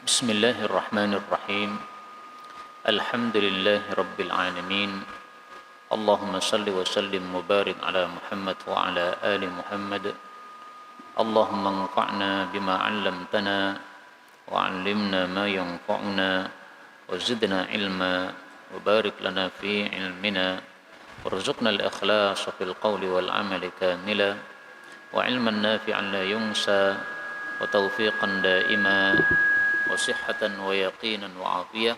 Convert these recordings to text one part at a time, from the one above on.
Bismillahirrahmanirrahim. Alhamdulillahi rabbil alamin. Allahumma salli wa sallim mubarik ala Muhammad wa ala ali Muhammad. Allahumma anfa'na bima 'allamtana wa 'allimna ma yanfa'una wa zidna ilma wa barik lana fi ilmina warzuqna al-ikhlas fil qawli wal 'amali kamila wa 'ilman nafi'an la yunsa wa tawfiqan daima wa sihhatan wa yaqinan wa afiyah.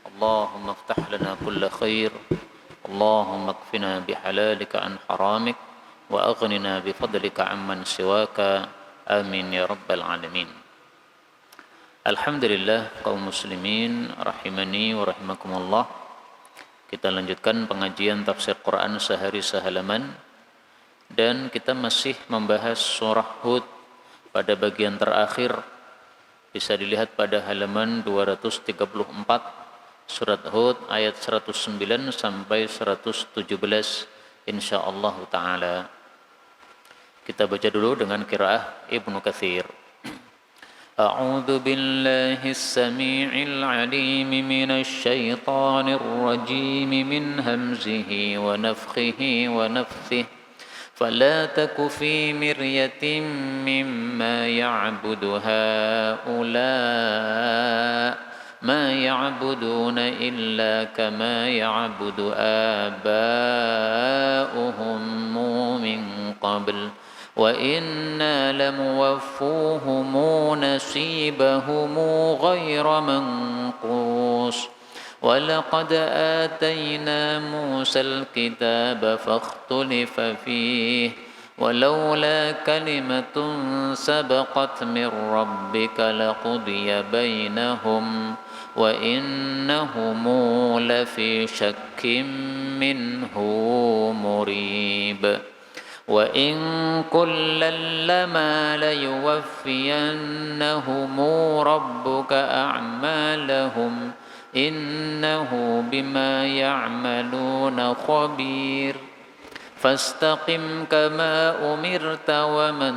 Allahumma iftah lana kulla khair. Allahumma kfina bihalalika an haramik wa aghnina bifadlika amman siwaka. Amin ya rabbal alamin. Alhamdulillah kaum muslimin rahimani wa rahimakumullah. Kita lanjutkan pengajian tafsir Quran sehari sehalaman dan kita masih membahas surah Hud pada bagian terakhir. Bisa dilihat pada halaman 234 surat Hud ayat 109 sampai 117 insyaallah taala. Kita baca dulu dengan qiraah Ibnu Katsir. A'udzu billahis samii'il 'aliim minasy syaithaanir rajiim min hamzihi wa nafthihi wa nafthihi. فلا تك في مرية مما يعبد هؤلاء ما يعبدون إلا كما يعبد آباؤهم من قبل وإنا لموفوهم نصيبهم غير منقوص ولقد آتينا موسى الكتاب فاختلف فيه ولولا كلمة سبقت من ربك لقضي بينهم وإنهم لفي شك منه مريب وإن كلا لما ليوفينهم ربك أعمالهم إنه بما يعملون خبير فاستقم كما أمرت ومن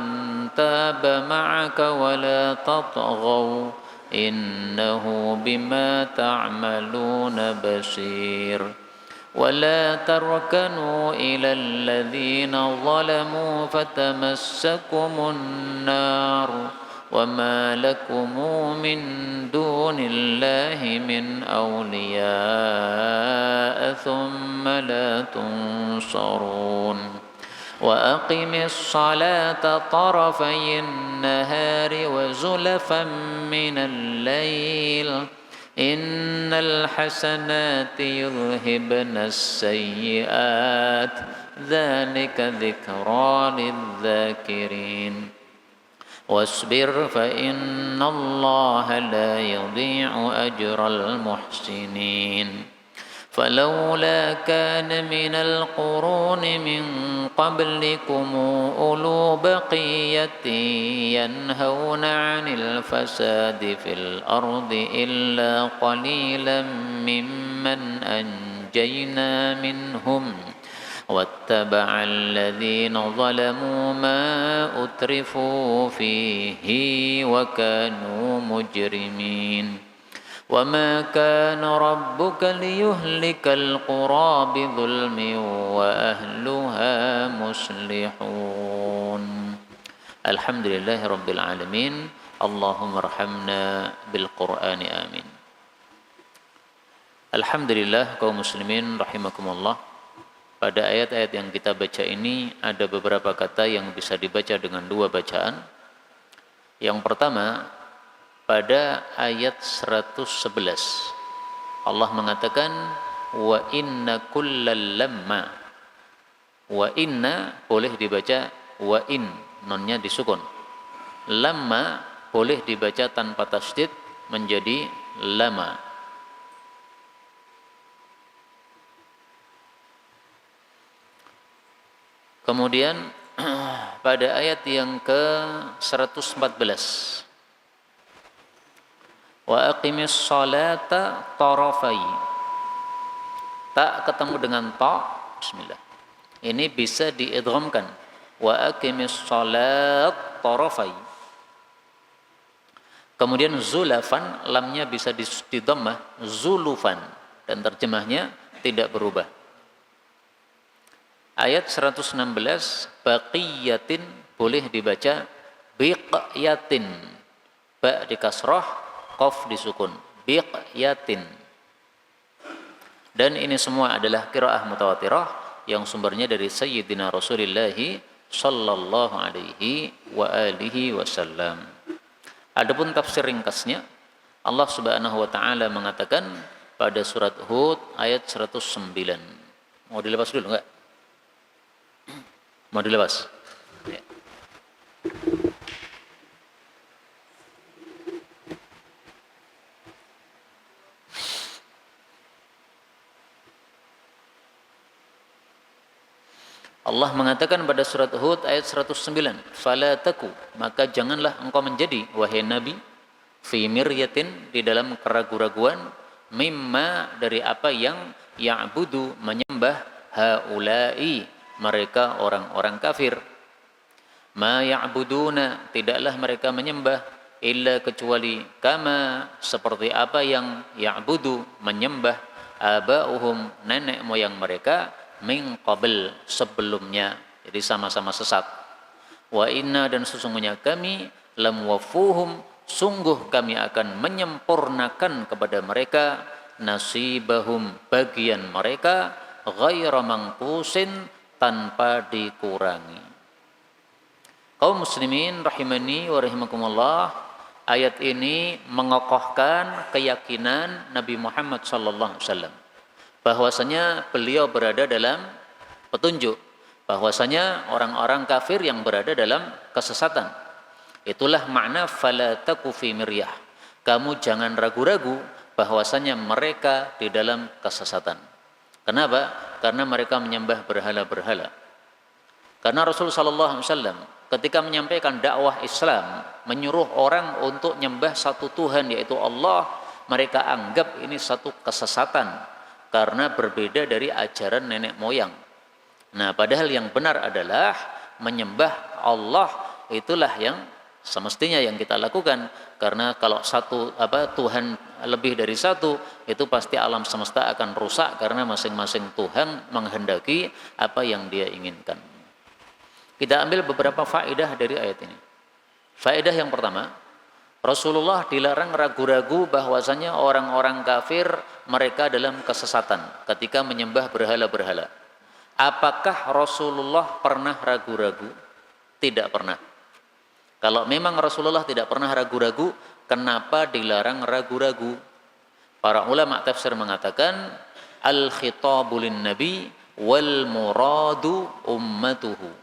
تاب معك ولا تطغوا إنه بما تعملون بصير ولا تركنوا إلى الذين ظلموا فتمسكم النار وما لكم من دون الله من أولياء ثم لا تنصرون وأقم الصلاة طرفي النهار وزلفا من الليل إن الحسنات يذهبن السيئات ذلك ذكرى للذاكرين واصبر فإن الله لا يضيع أجر المحسنين فلولا كان من القرون من قبلكم أولو بقية ينهون عن الفساد في الأرض إلا قليلا ممن أنجينا منهم واتبع الذين ظلموا ما أترفوا فيه وكانوا مجرمين وما كان ربك ليهلك القرى بظلم وأهلها مصلحون الحمد لله رب العالمين اللهم ارحمنا بالقرآن آمين. Alhamdulillah kaum muslimin rahimakumullah. Pada ayat-ayat yang kita baca ini ada beberapa kata yang bisa dibaca dengan dua bacaan. Yang pertama, pada ayat 111 Allah mengatakan wa inna kullal lamma. Wa inna boleh dibaca wa in, nonnya disukun. Lamma boleh dibaca tanpa tasydid menjadi lama. Kemudian pada ayat yang ke-114 wa aqimis salata tarafai, ta ketemu dengan ta, bismillah, ini bisa diidghamkan wa aqimis salat tarafai. Kemudian zulafan, lamnya bisa di-dhammah zulufan, dan terjemahnya tidak berubah. Ayat 116, baqiyatin boleh dibaca biqyatin, ba di kasrah, qaf disukun, biqyatin. Dan ini semua adalah qiraah mutawatirah yang sumbernya dari Sayyidina Rasulullah sallallahu alaihi wa alihi wasallam. Adapun tafsir ringkasnya, Allah Subhanahu wa taala mengatakan pada surat Hud ayat 109. Mau dilepas dulu enggak? Mau dilepas? Ya. Allah mengatakan pada surat Hud ayat 109, "Fala taku," maka janganlah engkau menjadi wahai nabi, fi miryatin, di dalam keraguan-raguan, mimma, dari apa yang ya'budu, menyembah, haula'i, mereka orang-orang kafir. Ma ya'buduna, tidaklah mereka menyembah, illa, kecuali, kama, seperti apa yang ya'budu, menyembah, aba'uhum, nenek moyang mereka, min qabl, sebelumnya. Jadi sama-sama sesat. Wa inna, dan sesungguhnya kami, lam wafuhum, sungguh kami akan menyempurnakan kepada mereka, nasibahum, bagian mereka, ghaira mangqusin, tanpa dikurangi. Kaum muslimin rahimani wa rahimakumullah, ayat ini mengokohkan keyakinan Nabi Muhammad sallallahu alaihi wasallam bahwasanya beliau berada dalam petunjuk, bahwasanya orang-orang kafir yang berada dalam kesesatan. Itulah makna fala taku fi miryah, kamu jangan ragu-ragu bahwasanya mereka di dalam kesesatan. Kenapa? Karena mereka menyembah berhala-berhala. Karena Rasul sallallahu alaihi wasallam ketika menyampaikan dakwah Islam, menyuruh orang untuk menyembah satu Tuhan yaitu Allah, mereka anggap ini satu kesesatan karena berbeda dari ajaran nenek moyang. Nah, padahal yang benar adalah menyembah Allah, itulah yang semestinya yang kita lakukan. Karena kalau Tuhan lebih dari satu, itu pasti alam semesta akan rusak karena masing-masing Tuhan menghendaki apa yang Dia inginkan. Kita ambil beberapa faedah dari ayat ini. Faedah yang pertama, Rasulullah dilarang ragu-ragu bahwasanya orang-orang kafir mereka dalam kesesatan ketika menyembah berhala-berhala. Apakah Rasulullah pernah ragu-ragu? Tidak pernah. Kalau memang Rasulullah tidak pernah ragu-ragu, kenapa dilarang ragu-ragu? Para ulama tafsir mengatakan, al-khitabu lin-nabi wal muradu ummatuhu.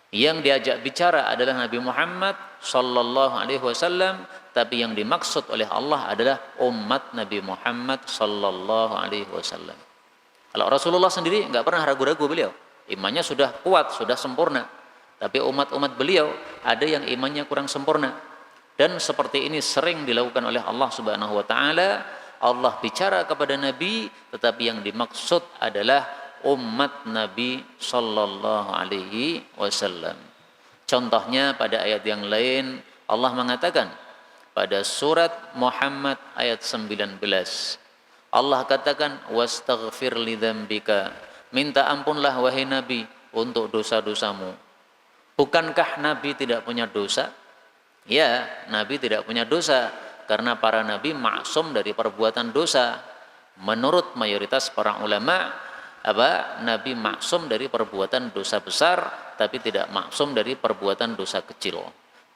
Yang diajak bicara adalah Nabi Muhammad sallallahu alaihi wasallam, tapi yang dimaksud oleh Allah adalah umat Nabi Muhammad sallallahu alaihi wasallam. Kalau Rasulullah sendiri enggak pernah ragu-ragu, beliau imannya sudah kuat, sudah sempurna. Tapi umat-umat beliau ada yang imannya kurang sempurna. Dan seperti ini sering dilakukan oleh Allah Subhanahu wa taala. Allah bicara kepada Nabi, tetapi yang dimaksud adalah umat Nabi sallallahu alaihi wasallam. Contohnya pada ayat yang lain Allah mengatakan pada surat Muhammad ayat 19. Allah katakan wastaghfir lidzambika, minta ampunlah wahai Nabi untuk dosa-dosamu. Bukankah Nabi tidak punya dosa? Ya, Nabi tidak punya dosa karena para nabi maksum dari perbuatan dosa. Menurut mayoritas para ulama, Nabi maksum dari perbuatan dosa besar, tapi tidak maksum dari perbuatan dosa kecil.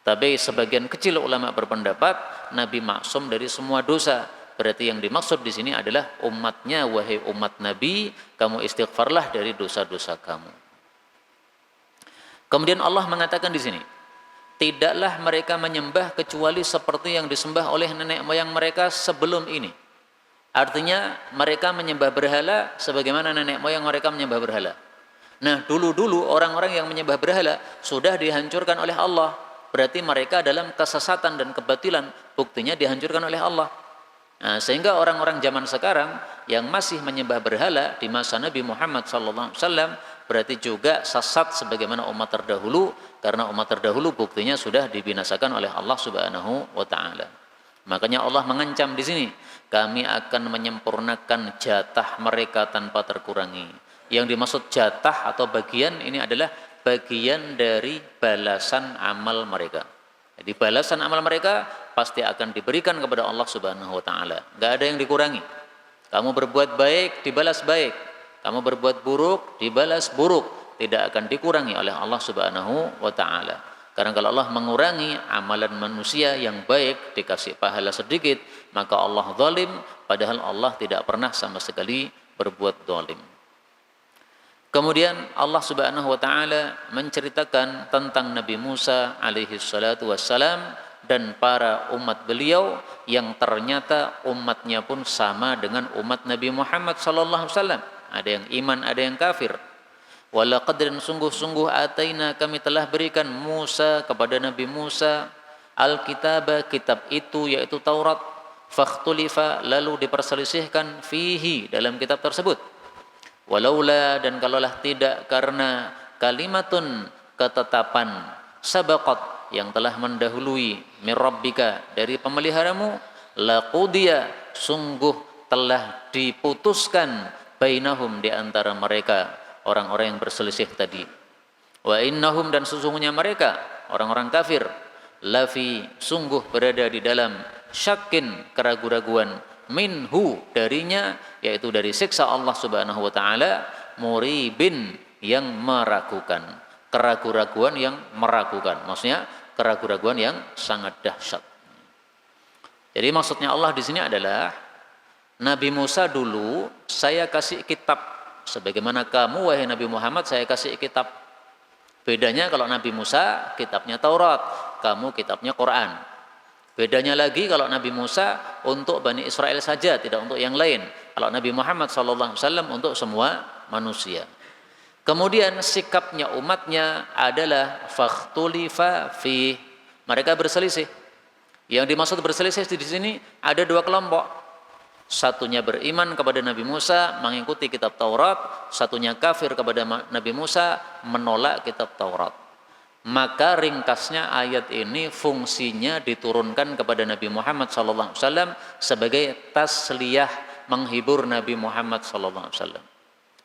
Tapi sebagian kecil ulama berpendapat Nabi maksum dari semua dosa. Berarti yang dimaksud di sini adalah umatnya, wahai umat Nabi, kamu istighfarlah dari dosa-dosa kamu. Kemudian Allah mengatakan di sini, tidaklah mereka menyembah kecuali seperti yang disembah oleh nenek moyang mereka sebelum ini. Artinya mereka menyembah berhala sebagaimana nenek moyang mereka menyembah berhala. Nah, dulu-dulu orang-orang yang menyembah berhala sudah dihancurkan oleh Allah. Berarti mereka dalam kesesatan dan kebatilan, buktinya dihancurkan oleh Allah. Nah, sehingga orang-orang zaman sekarang yang masih menyembah berhala di masa Nabi Muhammad SAW berarti juga sesat sebagaimana umat terdahulu, karena umat terdahulu buktinya sudah dibinasakan oleh Allah Subhanahu wa taala. Makanya Allah mengancam di sini, kami akan menyempurnakan jatah mereka tanpa terkurangi. Yang dimaksud jatah atau bagian ini adalah bagian dari balasan amal mereka. Jadi balasan amal mereka pasti akan diberikan kepada Allah Subhanahu wa taala. Enggak ada yang dikurangi. Kamu berbuat baik dibalas baik. Kamu berbuat buruk dibalas buruk. Tidak akan dikurangi oleh Allah Subhanahu wa taala. Karena kalau Allah mengurangi amalan manusia yang baik dikasih pahala sedikit, maka Allah zalim, padahal Allah tidak pernah sama sekali berbuat zalim. Kemudian Allah Subhanahu wa taala menceritakan tentang Nabi Musa alaihi salatu wassalam dan para umat beliau yang ternyata umatnya pun sama dengan umat Nabi Muhammad sallallahu alaihi wasallam. Ada yang iman, ada yang kafir. Walaqad dan sungguh-sungguh ataina kami telah berikan Musa kepada Nabi Musa al-kitaba, kitab itu yaitu Taurat, fakhtulifa lalu diperselisihkan fihi dalam kitab tersebut. Walaula dan kalaulah tidak karena kalimatun ketetapan sabaqat yang telah mendahului mir rabbika dari pemeliharamu, laqudiya sungguh telah diputuskan bainahum di antara mereka orang-orang yang berselisih tadi. Wa innahum dan sesungguhnya mereka orang-orang kafir lafi sungguh berada di dalam syakin keraguan-raguan minhu darinya, yaitu dari siksa Allah Subhanahu wa taala, muribin yang meragukan, keraguan-raguan yang meragukan, maksudnya keraguan-raguan yang sangat dahsyat. Jadi maksudnya Allah di sini adalah Nabi Musa dulu saya kasih kitab sebagaimana kamu wahai Nabi Muhammad saya kasih kitab. Bedanya kalau Nabi Musa kitabnya Taurat, kamu kitabnya Quran. Bedanya lagi kalau Nabi Musa untuk Bani Israel saja, tidak untuk yang lain. Kalau Nabi Muhammad SAW untuk semua manusia. Kemudian sikapnya umatnya adalah fakhtulifa fi, mereka berselisih. Yang dimaksud berselisih di sini ada dua kelompok. Satunya beriman kepada Nabi Musa mengikuti kitab Taurat, satunya kafir kepada Nabi Musa menolak kitab Taurat. Maka ringkasnya ayat ini fungsinya diturunkan kepada Nabi Muhammad SAW sebagai tasliyah, menghibur Nabi Muhammad SAW.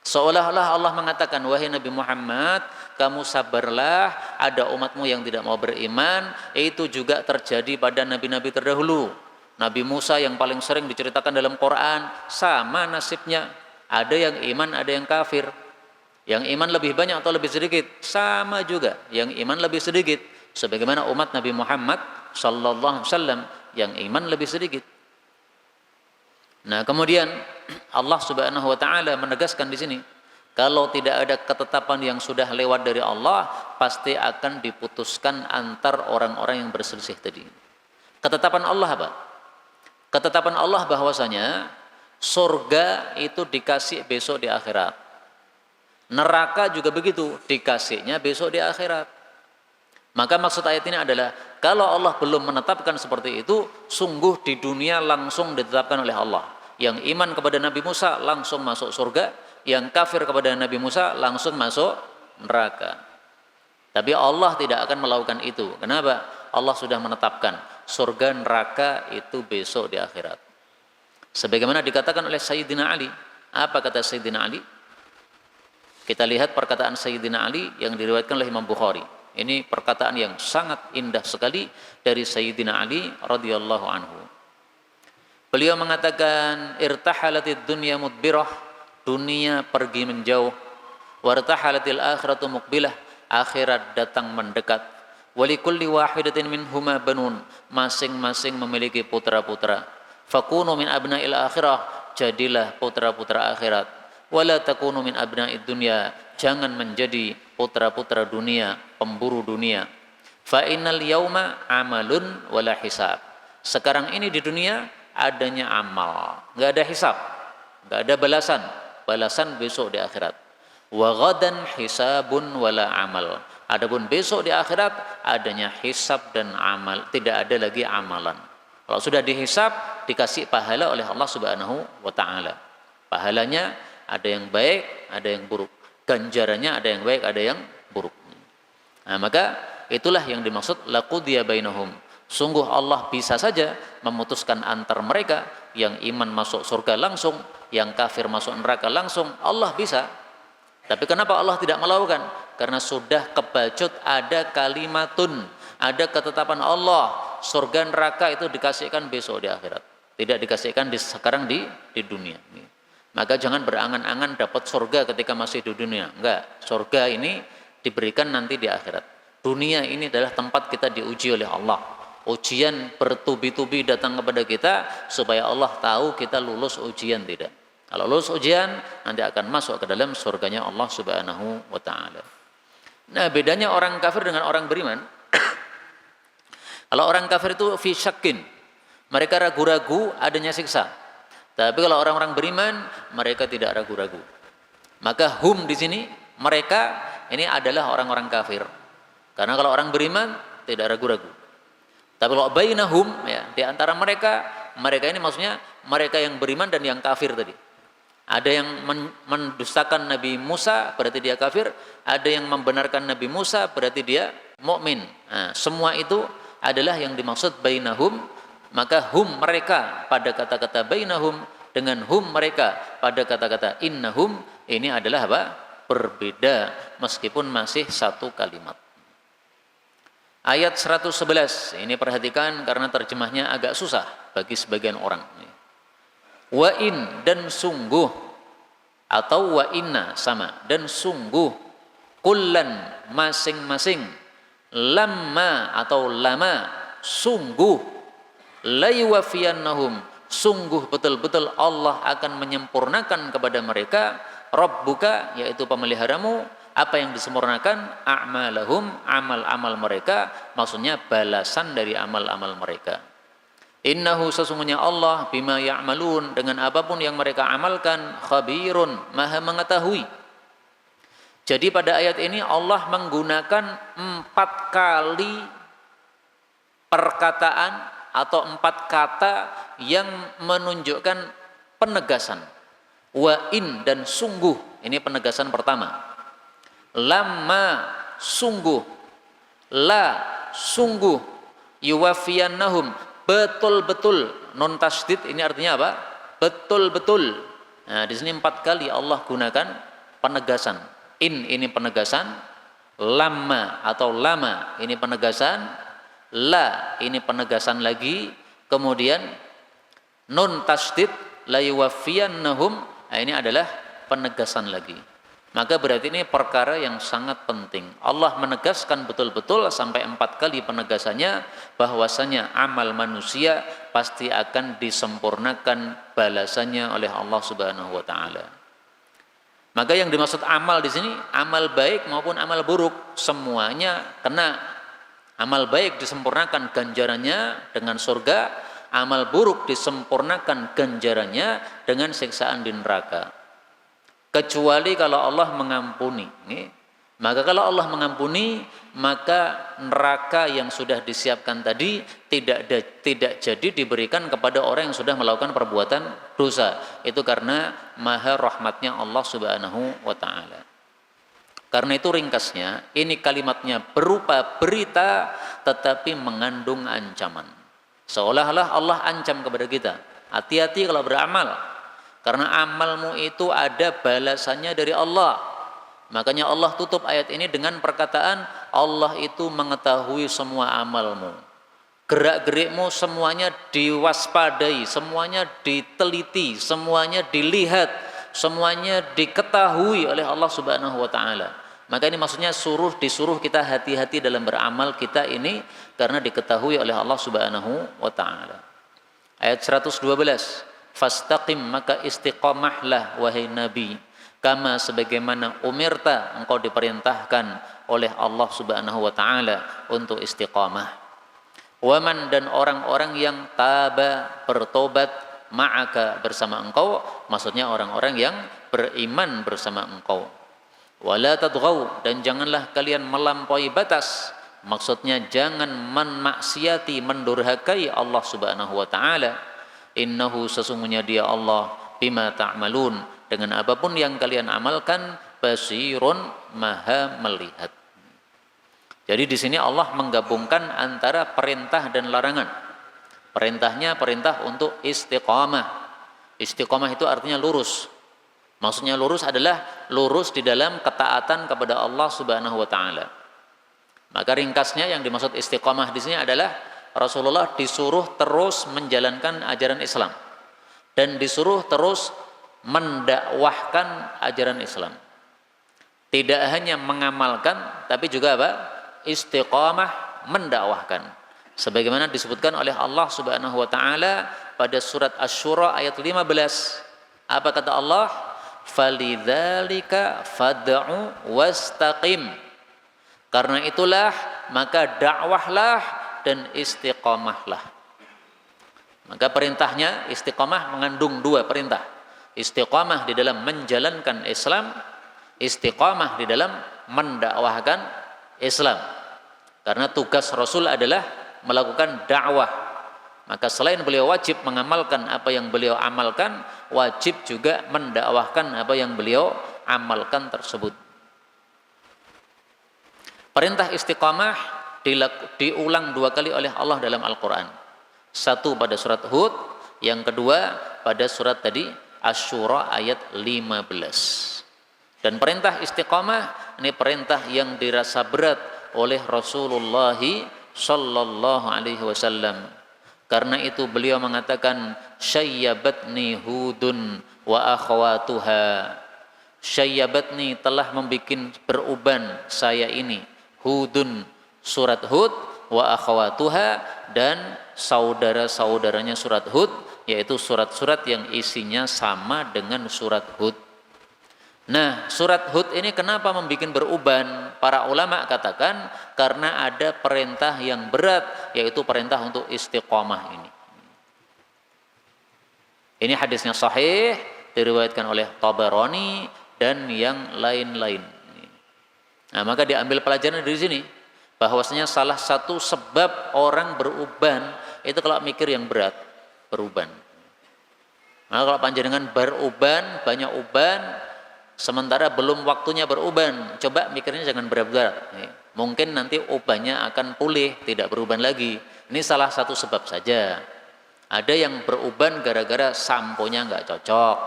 Seolah-olah Allah mengatakan, wahai Nabi Muhammad, kamu sabarlah, ada umatmu yang tidak mau beriman. Itu juga terjadi pada nabi-nabi terdahulu. Nabi Musa yang paling sering diceritakan dalam Quran, sama nasibnya. Ada yang iman, ada yang kafir. Yang iman lebih banyak atau lebih sedikit? Sama juga, yang iman lebih sedikit. Sebagaimana umat Nabi Muhammad sallallahu alaihi wasallam yang iman lebih sedikit. Nah, kemudian Allah Subhanahu wa taala menegaskan di sini, kalau tidak ada ketetapan yang sudah lewat dari Allah, pasti akan diputuskan antar orang-orang yang berselisih tadi. Ketetapan Allah apa? Ketetapan Allah bahwasanya surga itu dikasih besok di akhirat. Neraka juga begitu, dikasihnya besok di akhirat. Maka maksud ayat ini adalah kalau Allah belum menetapkan seperti itu, sungguh di dunia langsung ditetapkan oleh Allah. Yang iman kepada Nabi Musa langsung masuk surga, yang kafir kepada Nabi Musa langsung masuk neraka. Tapi Allah tidak akan melakukan itu. Kenapa? Allah sudah menetapkan surga neraka itu besok di akhirat. Sebagaimana dikatakan oleh Sayyidina Ali. Apa kata Sayyidina Ali? Kita lihat perkataan Sayyidina Ali yang diriwayatkan oleh Imam Bukhari. Ini perkataan yang sangat indah sekali dari Sayyidina Ali radhiyallahu anhu. Beliau mengatakan, irtahalatid dunya mudbirah, dunia pergi menjauh, wartahalatil akhiratu muqbilah, akhirat datang mendekat. Walikulli wahidatin minhuma banun, masing-masing memiliki putra-putra. Fakunu min abna'il akhirah, jadilah putra-putra akhirat. Wala takunu min abna'id dunya, jangan menjadi putra-putra dunia, pemburu dunia. Fa innal yauma amalun wala hisab. Sekarang ini di dunia adanya amal, enggak ada hisab, enggak ada balasan. Balasan besok di akhirat. Wa ghadan hisabun wala amal. Adapun besok di akhirat adanya hisab dan amal, tidak ada lagi amalan. Kalau sudah dihisab, dikasih pahala oleh Allah Subhanahu wa taala. Pahalanya ada yang baik, ada yang buruk. Ganjarannya ada yang baik, ada yang buruk. Nah, maka itulah yang dimaksud laqudiya bainahum. Sungguh Allah bisa saja memutuskan antar mereka, yang iman masuk surga langsung, yang kafir masuk neraka langsung. Allah bisa. Tapi kenapa Allah tidak melakukan? Karena sudah kebacut ada kalimatun, ada ketetapan Allah. Surga neraka itu dikasihkan besok di akhirat, tidak dikasihkan sekarang di dunia. Maka jangan berangan-angan dapat surga ketika masih di dunia. Enggak, surga ini diberikan nanti di akhirat. Dunia ini adalah tempat kita diuji oleh Allah. Ujian bertubi-tubi datang kepada kita supaya Allah tahu kita lulus ujian tidak. Kalau lulus ujian, nanti akan masuk ke dalam surganya Allah Subhanahu wa ta'ala. Nah, bedanya orang kafir dengan orang beriman. Kalau orang kafir itu fi syakkin, mereka ragu-ragu adanya siksa. Tapi kalau orang-orang beriman, mereka tidak ragu-ragu. Maka hum di sini, mereka ini adalah orang-orang kafir. Karena kalau orang beriman tidak ragu-ragu. Tapi kalau bainahum, ya, di antara mereka ini maksudnya mereka yang beriman dan yang kafir tadi. Ada yang mendustakan Nabi Musa, berarti dia kafir. Ada yang membenarkan Nabi Musa, berarti dia mukmin. Nah, semua itu adalah yang dimaksud bainahum. Maka hum mereka pada kata-kata bainahum dengan hum mereka pada kata-kata innahum, ini adalah apa? Berbeda meskipun masih satu kalimat. Ayat 111, ini perhatikan karena terjemahnya agak susah bagi sebagian orang. Wa in, dan sungguh, atau wa inna sama, dan sungguh, kullan, masing-masing, lamma atau lama, sungguh, layuwafiyannahum, sungguh betul-betul Allah akan menyempurnakan kepada mereka, Rabbuka, yaitu pemeliharamu, apa yang disempurnakan, a'malahum, amal-amal mereka, maksudnya balasan dari amal-amal mereka. Innahu, sesungguhnya Allah, bima ya'malun, dengan apapun yang mereka amalkan, khabirun, maha mengetahui. Jadi pada ayat ini Allah menggunakan 4 kali perkataan atau 4 kata yang menunjukkan penegasan. Wa in, dan sungguh, ini penegasan pertama. Lama, sungguh, la, sungguh, yuwafiyannahum, betul-betul, non tasdid ini artinya apa? Betul-betul. Nah, di sini 4 kali Allah gunakan penegasan. In, ini penegasan. Lama atau lama, ini penegasan. La, ini penegasan lagi. Kemudian non tasdid, la yuwafiyannahum, nah, ini adalah penegasan lagi. Maka berarti ini perkara yang sangat penting. Allah menegaskan betul-betul sampai 4 kali penegasannya bahwasanya amal manusia pasti akan disempurnakan balasannya oleh Allah Subhanahu wa taala. Maka yang dimaksud amal di sini amal baik maupun amal buruk semuanya kena. Amal baik disempurnakan ganjarannya dengan surga, amal buruk disempurnakan ganjarannya dengan siksaan di neraka. Kecuali kalau Allah mengampuni. Maka kalau Allah mengampuni, maka neraka yang sudah disiapkan tadi tidak jadi diberikan kepada orang yang sudah melakukan perbuatan dosa. Itu karena maha rahmatnya Allah Subhanahu wa ta'ala. Karena itu ringkasnya, ini kalimatnya berupa berita tetapi mengandung ancaman. Seolah-olah Allah ancam kepada kita, hati-hati kalau beramal. Karena amalmu itu ada balasannya dari Allah. Makanya Allah tutup ayat ini dengan perkataan Allah itu mengetahui semua amalmu. Gerak-gerikmu semuanya diwaspadai, semuanya diteliti, semuanya dilihat, semuanya diketahui oleh Allah Subhanahu wa taala. Maka ini maksudnya disuruh kita hati-hati dalam beramal kita ini karena diketahui oleh Allah Subhanahu wa taala. Ayat 112. Fastaqim, maka istiqamahlah wahai Nabi, kama sebagaimana umirta, engkau diperintahkan oleh Allah Subhanahu wa taala untuk istiqamah. Waman, dan orang-orang yang taba, bertobat, ma'aka, bersama engkau, maksudnya orang-orang yang beriman bersama engkau. Wala tadghaw, dan janganlah kalian melampaui batas, maksudnya jangan memaksiati, mendurhakai Allah Subhanahu wa taala. Innahu, sesungguhnya dia Allah, bima ta'malun, dengan apapun yang kalian amalkan, basirun, maha melihat. Jadi di sini Allah menggabungkan antara perintah dan larangan. Perintahnya perintah untuk istiqamah. Istiqamah itu artinya lurus. Maksudnya lurus adalah lurus di dalam ketaatan kepada Allah Subhanahu wa taala. Maka ringkasnya yang dimaksud istiqamah di sini adalah Rasulullah disuruh terus menjalankan ajaran Islam dan disuruh terus mendakwahkan ajaran Islam. Tidak hanya mengamalkan tapi juga apa? Istiqamah mendakwahkan. Sebagaimana disebutkan oleh Allah Subhanahu wa taala pada surat Asy-Syura ayat 15. Apa kata Allah? Falidzalika fad'u wastaqim. Karena itulah maka dakwahlah dan istiqamahlah. Maka perintahnya istiqamah mengandung dua perintah. Istiqamah di dalam menjalankan Islam, istiqamah di dalam mendakwahkan Islam. Karena tugas Rasul adalah melakukan dakwah. Maka selain beliau wajib mengamalkan apa yang beliau amalkan, wajib juga mendakwahkan apa yang beliau amalkan tersebut. Perintah istiqamah diulang dua kali oleh Allah dalam Al-Quran. Satu pada surat Hud, yang kedua pada surat tadi Asy-Syura ayat 15. Dan perintah istiqamah ini perintah yang dirasa berat oleh Rasulullah sallallahu alaihi wasallam. Karena itu beliau mengatakan syayyabatni hudun wa akhwatuha. Syayyabatni telah membikin beruban saya ini hudun surat Hud wa akhwatuha dan saudara-saudaranya surat Hud, yaitu surat-surat yang isinya sama dengan surat Hud. Nah, surat Hud ini kenapa membuat beruban? Para ulama katakan karena ada perintah yang berat, yaitu perintah untuk istiqamah ini. Ini hadisnya sahih, diriwayatkan oleh Tabarani dan yang lain-lain. Nah, maka diambil pelajaran dari sini, bahwasanya salah satu sebab orang beruban itu kalau mikir yang berat, beruban. Nah, kalau panjenengan beruban, banyak uban, sementara belum waktunya beruban, coba mikirnya jangan berat-berat. Mungkin nanti ubannya akan pulih, tidak beruban lagi. Ini salah satu sebab saja. Ada yang beruban gara-gara samponya nggak cocok.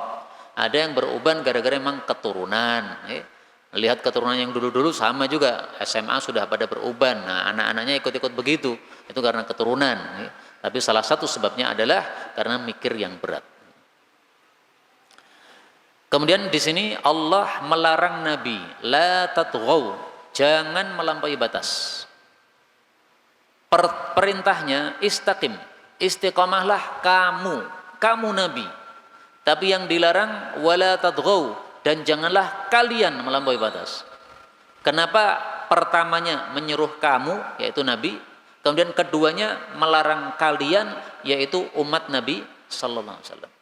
Ada yang beruban gara-gara memang keturunan. Lihat keturunan yang dulu-dulu sama juga, SMA sudah pada beruban. Nah, anak-anaknya ikut-ikut begitu. Itu karena keturunan. Tapi salah satu sebabnya adalah karena mikir yang berat. Kemudian di sini Allah melarang Nabi, la tatghaw, jangan melampaui batas. Perintahnya istaqim, istiqamahlah kamu Nabi. Tapi yang dilarang wala tatghaw, dan janganlah kalian melampaui batas. Kenapa pertamanya menyuruh kamu, yaitu Nabi, kemudian keduanya melarang kalian, yaitu umat Nabi sallallahu alaihi wasallam.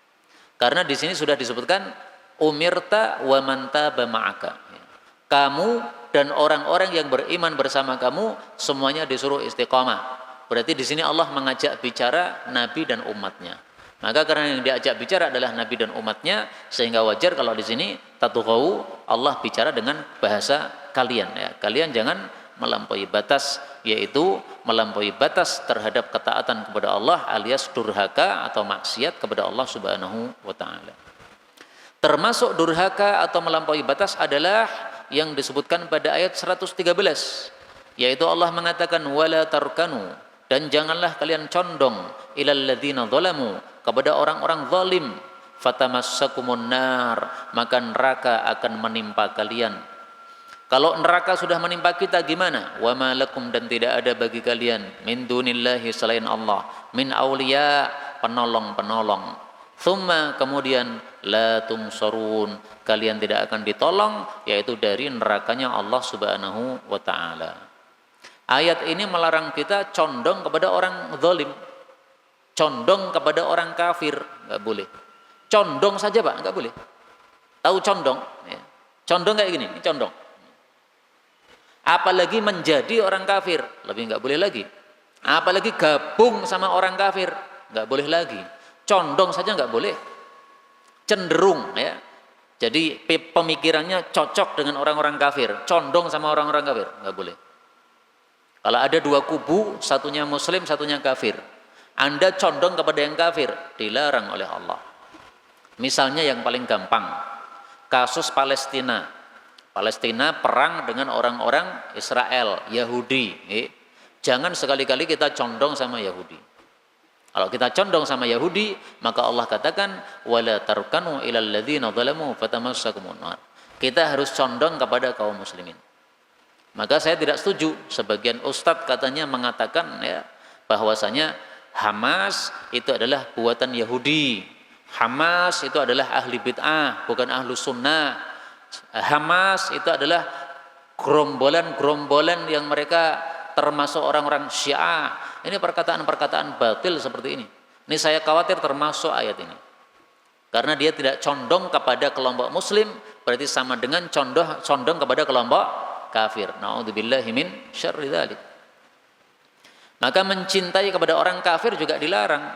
Karena di sini sudah disebutkan umirta wa man taba ma'aka. Kamu dan orang-orang yang beriman bersama kamu semuanya disuruh istiqamah. Berarti di sini Allah mengajak bicara Nabi dan umatnya. Maka karena yang diajak bicara adalah Nabi dan umatnya, sehingga wajar kalau di sini tatughaw, Allah bicara dengan bahasa kalian. Ya, kalian jangan melampaui batas, yaitu melampaui batas terhadap ketaatan kepada Allah alias durhaka atau maksiat kepada Allah Subhanahu wa taala. Termasuk durhaka atau melampaui batas adalah yang disebutkan pada ayat 113, yaitu Allah mengatakan wala tarkanu, dan janganlah kalian condong ilal ladzina zalamu, kepada orang-orang zalim, fatamassakumun nar, maka neraka akan menimpa kalian. Kalau neraka sudah menimpa kita gimana? Wa ma lakum, dan tidak ada bagi kalian min dunillahi, selain Allah, min auliya, penolong-penolong. Thumma, kemudian la tunsarun, kalian tidak akan ditolong, yaitu dari nerakanya Allah Subhanahu wa taala. Ayat ini melarang kita condong kepada orang zalim, condong kepada orang kafir, enggak boleh. Condong saja Pak, enggak boleh. Tahu condong? Ya. Condong kayak gini, ini condong. Apalagi menjadi orang kafir, lebih enggak boleh lagi. Apalagi gabung sama orang kafir, enggak boleh lagi. Condong saja enggak boleh. Cenderung, ya. Jadi pemikirannya cocok dengan orang-orang kafir, condong sama orang-orang kafir, enggak boleh. Kalau ada dua kubu, satunya muslim, satunya kafir, Anda condong kepada yang kafir, dilarang oleh Allah. Misalnya yang paling gampang, kasus Palestina. Palestina perang dengan orang-orang Israel, Yahudi. Jangan sekali-kali kita condong sama Yahudi. Kalau kita condong sama Yahudi, maka Allah katakan wala tarkanu ilal ladzina zalamu fatamassakumun nar. Kita harus condong kepada kaum muslimin. Maka saya tidak setuju, sebagian ustadz katanya mengatakan ya bahwasanya Hamas itu adalah buatan Yahudi. Hamas itu adalah ahli bid'ah, bukan ahlu sunnah. Hamas itu adalah gerombolan-gerombolan yang mereka termasuk orang-orang Syiah. Ini perkataan-perkataan batil seperti ini. Ini saya khawatir termasuk ayat ini. Karena dia tidak condong kepada kelompok muslim, berarti sama dengan condong kepada kelompok kafir. Na'udzubillahi min syarri dzalik. Maka mencintai kepada orang kafir juga dilarang.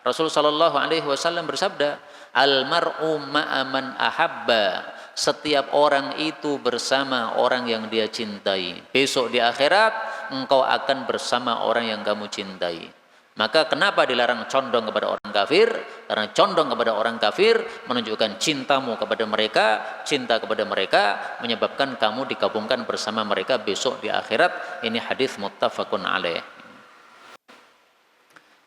Rasul sallallahu alaihi wasallam bersabda, "Al-mar'u ma'a man ahabba." Setiap orang itu bersama orang yang dia cintai. Besok di akhirat engkau akan bersama orang yang kamu cintai. Maka kenapa dilarang condong kepada orang kafir? Karena condong kepada orang kafir menunjukkan cintamu kepada mereka, cinta kepada mereka menyebabkan kamu digabungkan bersama mereka besok di akhirat. Ini hadis muttafaqun alaih.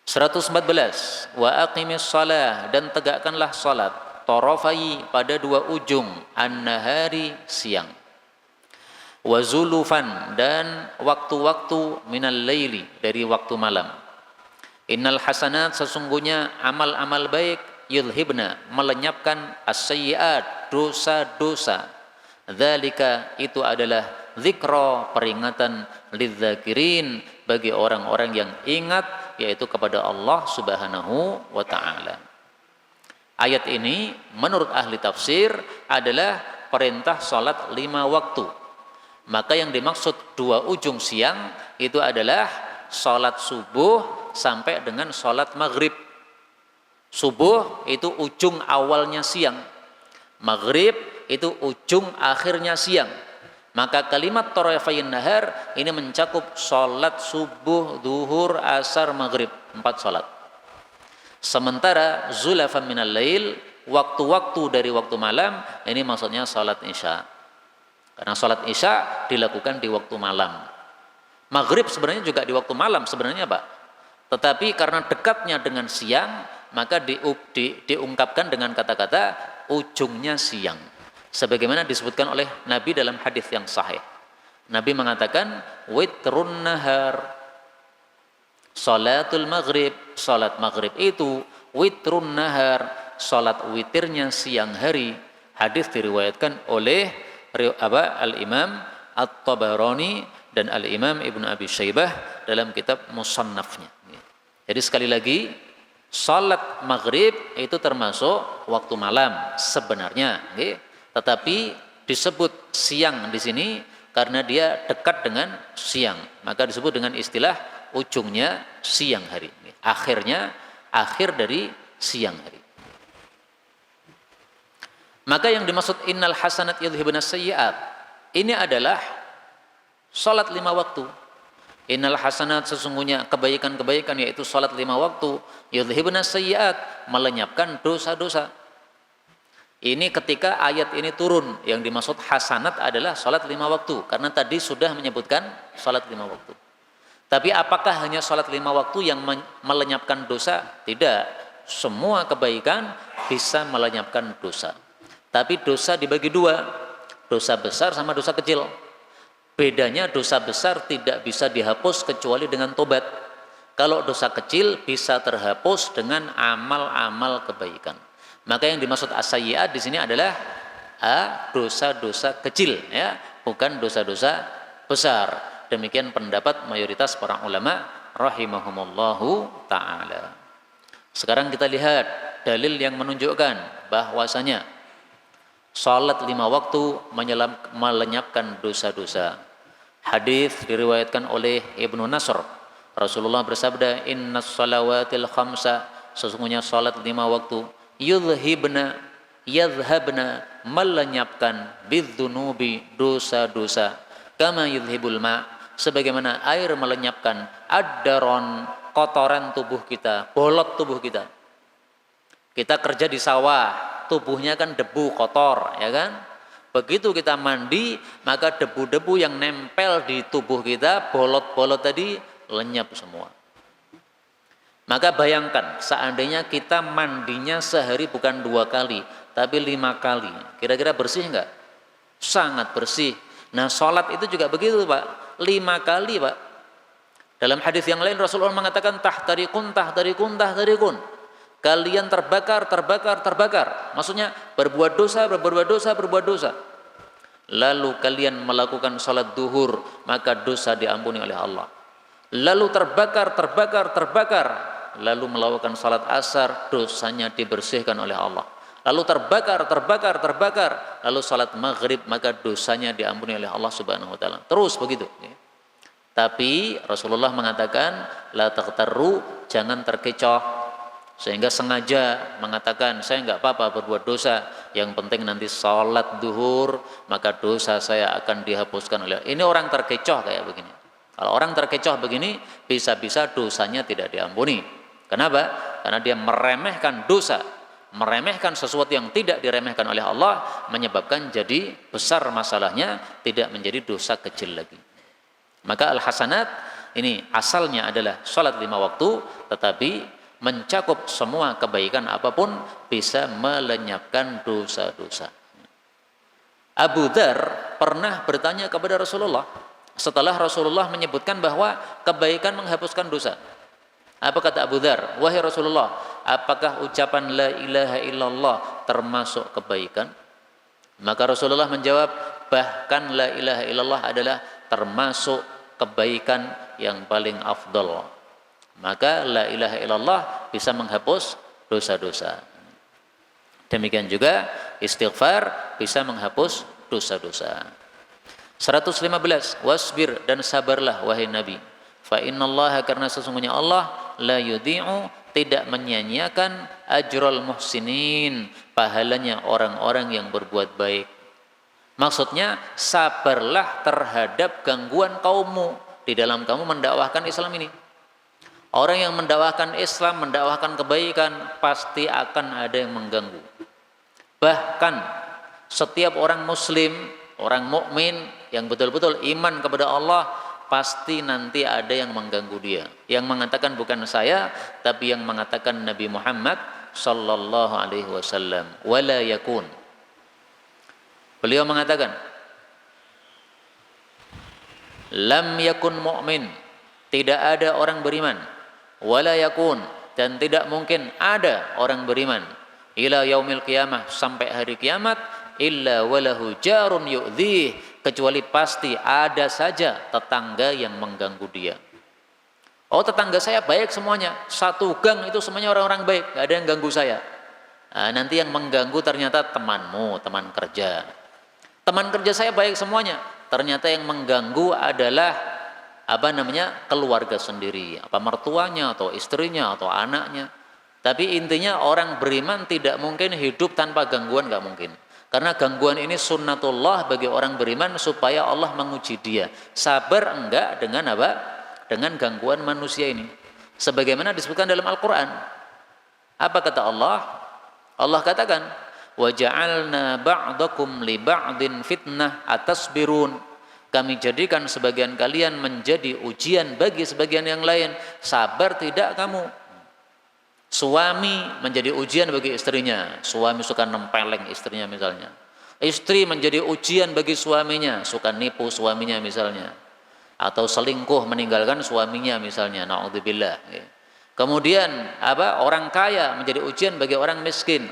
114. Wa aqimis shalah, dan tegakkanlah salat, tarafai, pada dua ujung, an-nahari, siang, wa zulufan, dan waktu-waktu minal laili, dari waktu malam. Innal hasanat, sesungguhnya amal-amal baik, yudhibna, melenyapkan, as-sayyi'at, dosa-dosa. Dzalika, itu adalah dzikra, peringatan, lidzakirin, bagi orang-orang yang ingat, yaitu kepada Allah Subhanahu wa ta'ala. Ayat ini menurut ahli tafsir adalah perintah salat 5 waktu. Maka yang dimaksud dua ujung siang itu adalah salat subuh sampai dengan salat maghrib. Subuh itu ujung awalnya siang, maghrib itu ujung akhirnya siang. Maka kalimat tarafayn nahar ini mencakup salat subuh, zuhur, asar, maghrib, 4 salat. Sementara zulafan minal lail, waktu-waktu dari waktu malam, ini maksudnya salat isya. Karena salat isya dilakukan di waktu malam. Maghrib sebenarnya juga di waktu malam sebenarnya, Pak. Tetapi karena dekatnya dengan siang, maka diungkapkan dengan kata-kata ujungnya siang. Sebagaimana disebutkan oleh Nabi dalam hadis yang sahih. Nabi mengatakan witrun nahar, salatul maghrib, salat maghrib itu witrun nahar, salat witirnya siang hari. Hadis diriwayatkan oleh Al-Imam At-Tabarani dan Al-Imam Ibnu Abi Syaibah dalam kitab Musannafnya. Jadi sekali lagi, salat maghrib itu termasuk waktu malam sebenarnya, tetapi disebut siang di sini karena dia dekat dengan siang, maka disebut dengan istilah ujungnya siang hari, akhir dari siang hari. Maka yang dimaksud innal hasanat yudhibnas sayyi'at, ini adalah salat 5 waktu. Innal hasanat, sesungguhnya kebaikan-kebaikan, yaitu salat 5 waktu, yudhibnas sayyi'at, melenyapkan dosa-dosa. Ini ketika ayat ini turun, yang dimaksud hasanat adalah salat 5 waktu, karena tadi sudah menyebutkan salat 5 waktu. Tapi apakah hanya salat 5 waktu yang melenyapkan dosa? Tidak. Semua kebaikan bisa melenyapkan dosa. Tapi dosa dibagi 2, dosa besar sama dosa kecil. Bedanya dosa besar tidak bisa dihapus kecuali dengan tobat. Kalau dosa kecil bisa terhapus dengan amal-amal kebaikan. Maka yang dimaksud as-sayyi'at di sini adalah dosa-dosa kecil, ya, bukan dosa-dosa besar. Demikian pendapat mayoritas para ulama rahimahumullahu ta'ala. Sekarang kita lihat dalil yang menunjukkan bahwasanya salat 5 waktu melenyapkan dosa-dosa. Hadis diriwayatkan oleh Ibnu Nasr. Rasulullah bersabda, "Innas salawatil khamsa", sesungguhnya salat 5 waktu, yadhhabna, melenyapkan bidzunubi, dosa-dosa, kama yudhibul ma, sebagaimana air melenyapkan ad-daron, kotoran tubuh kita, bolot tubuh kita. Kita kerja di sawah, tubuhnya kan debu kotor, ya kan? Begitu kita mandi, maka debu-debu yang nempel di tubuh kita, bolot-bolot tadi lenyap semua. Maka bayangkan, seandainya kita mandinya sehari bukan 2 kali, tapi 5 kali. Kira-kira bersih enggak? Sangat bersih. Nah, sholat itu juga begitu, Pak. 5 kali, Pak. Dalam hadis yang lain Rasulullah mengatakan tahtarikun. Kalian terbakar. Maksudnya berbuat dosa. Lalu kalian melakukan sholat duhur, maka dosa diampuni oleh Allah. Lalu terbakar. Lalu melakukan salat asar, dosanya dibersihkan oleh Allah. Lalu terbakar. Lalu salat maghrib, maka dosanya diampuni oleh Allah Subhanahu wa taala. Terus begitu. Tapi Rasulullah mengatakan la taghtarru, jangan terkecoh sehingga sengaja mengatakan saya enggak apa-apa berbuat dosa, yang penting nanti salat duhur maka dosa saya akan dihapuskan oleh. Ini orang terkecoh kayak begini. Kalau orang terkecoh begini, bisa-bisa dosanya tidak diampuni. Kenapa? Karena dia meremehkan dosa, meremehkan sesuatu yang tidak diremehkan oleh Allah, menyebabkan jadi besar masalahnya, tidak menjadi dosa kecil lagi. Maka al-hasanat ini asalnya adalah sholat 5 waktu, tetapi mencakup semua kebaikan apapun, bisa melenyapkan dosa-dosa. Abu Dzar pernah bertanya kepada Rasulullah setelah Rasulullah menyebutkan bahwa kebaikan menghapuskan dosa. Apa kata Abu Dzar? Wahai Rasulullah, apakah ucapan la ilaha illallah termasuk kebaikan? Maka Rasulullah menjawab, bahkan la ilaha illallah adalah termasuk kebaikan yang paling afdal. Maka la ilaha illallah bisa menghapus dosa-dosa. Demikian juga istighfar bisa menghapus dosa-dosa. 115, wasbir, dan sabarlah wahai Nabi. Fa innallaha, karena sesungguhnya Allah la yudhi'u, tidak menyia-nyiakan ajrul muhsinin, pahalanya orang-orang yang berbuat baik. Maksudnya sabarlah terhadap gangguan kaummu di dalam kamu mendakwahkan Islam ini. Orang yang mendakwahkan Islam, mendakwahkan kebaikan, pasti akan ada yang mengganggu. Bahkan setiap orang muslim, orang mukmin yang betul-betul iman kepada Allah, pasti nanti ada yang mengganggu dia. Yang mengatakan bukan saya, tapi yang mengatakan Nabi Muhammad sallallahu alaihi wasallam. Wala yakun. Beliau mengatakan, lam yakun mu'min, tidak ada orang beriman. Wala yakun, dan tidak mungkin ada orang beriman. Ila yaumil qiyamah, sampai hari kiamat, illa walahu jarun yu'dhih, kecuali pasti ada saja tetangga yang mengganggu dia. Oh, tetangga saya baik semuanya, satu gang itu semuanya orang-orang baik, gak ada yang ganggu saya. Nah, nanti yang mengganggu ternyata temanmu, teman kerja. Teman kerja saya baik semuanya, ternyata yang mengganggu adalah keluarga sendiri, apa mertuanya atau istrinya atau anaknya. Tapi intinya orang beriman tidak mungkin hidup tanpa gangguan, gak mungkin. Karena gangguan ini sunnatullah bagi orang beriman supaya Allah menguji dia. Sabar enggak dengan apa? Dengan gangguan manusia ini. Sebagaimana disebutkan dalam Al-Quran. Apa kata Allah? Allah katakan, وَجَعَلْنَا بَعْضَكُمْ لِبَعْضٍ فِتْنَةً أَتَصْبِرُونَ. Kami jadikan sebagian kalian menjadi ujian bagi sebagian yang lain. Sabar tidak kamu? Suami menjadi ujian bagi istrinya, suami suka nempeleng istrinya misalnya. Istri menjadi ujian bagi suaminya, suka nipu suaminya misalnya. Atau selingkuh meninggalkan suaminya misalnya, na'udzubillah. Kemudian orang kaya menjadi ujian bagi orang miskin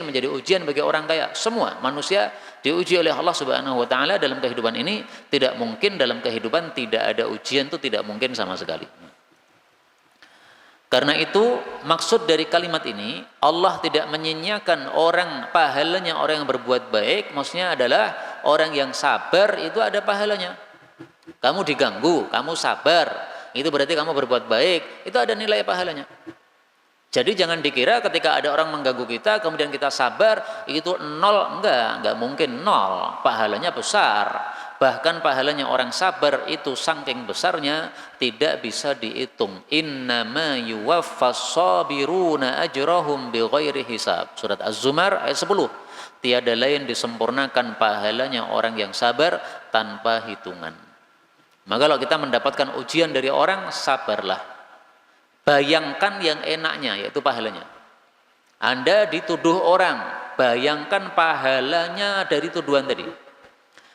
menjadi ujian bagi orang kaya. Semua manusia diuji oleh Allah Subhanahu wa taala dalam kehidupan ini. Tidak mungkin dalam kehidupan tidak ada ujian, itu tidak mungkin sama sekali. Karena itu maksud dari kalimat ini, Allah tidak menyia-nyiakan orang, pahalanya orang yang berbuat baik, maksudnya adalah orang yang sabar itu ada pahalanya. Kamu diganggu, kamu sabar, itu berarti kamu berbuat baik, itu ada nilai pahalanya. Jadi jangan dikira ketika ada orang mengganggu kita kemudian kita sabar itu nol, enggak mungkin nol, pahalanya besar. bahkan pahalanya orang sabar itu saking besarnya tidak bisa dihitung. Innama yuwaffas sabiruna ajrahum bighairi hisab. Surat Az-Zumar ayat 10. Tiada lain disempurnakan pahalanya orang yang sabar tanpa hitungan. Maka kalau kita mendapatkan ujian dari orang, sabarlah. Bayangkan yang enaknya, yaitu pahalanya. Anda dituduh orang, bayangkan pahalanya dari tuduhan tadi.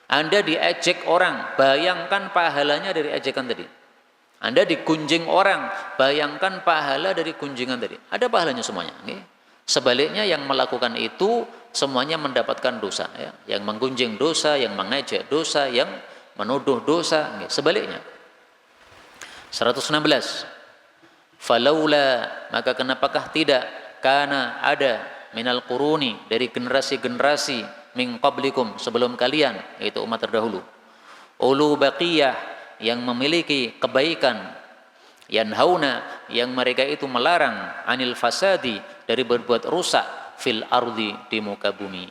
Anda diejek orang, bayangkan pahalanya dari ejekan tadi. Anda digunjing orang, bayangkan pahala dari gunjingan tadi. Ada pahalanya semuanya. Sebaliknya yang melakukan itu semuanya mendapatkan dosa. Yang menggunjing dosa, yang mengejek dosa, yang menuduh dosa. Sebaliknya. 116. Falaula, maka kenapakah tidak, karena ada minal quruni, dari generasi-generasi min qablikum, sebelum kalian, yaitu umat terdahulu, ulu baqiyah, yang memiliki kebaikan, yanhauna, yang mereka itu melarang, anil fasadi, dari berbuat rusak, fil ardi, di muka bumi.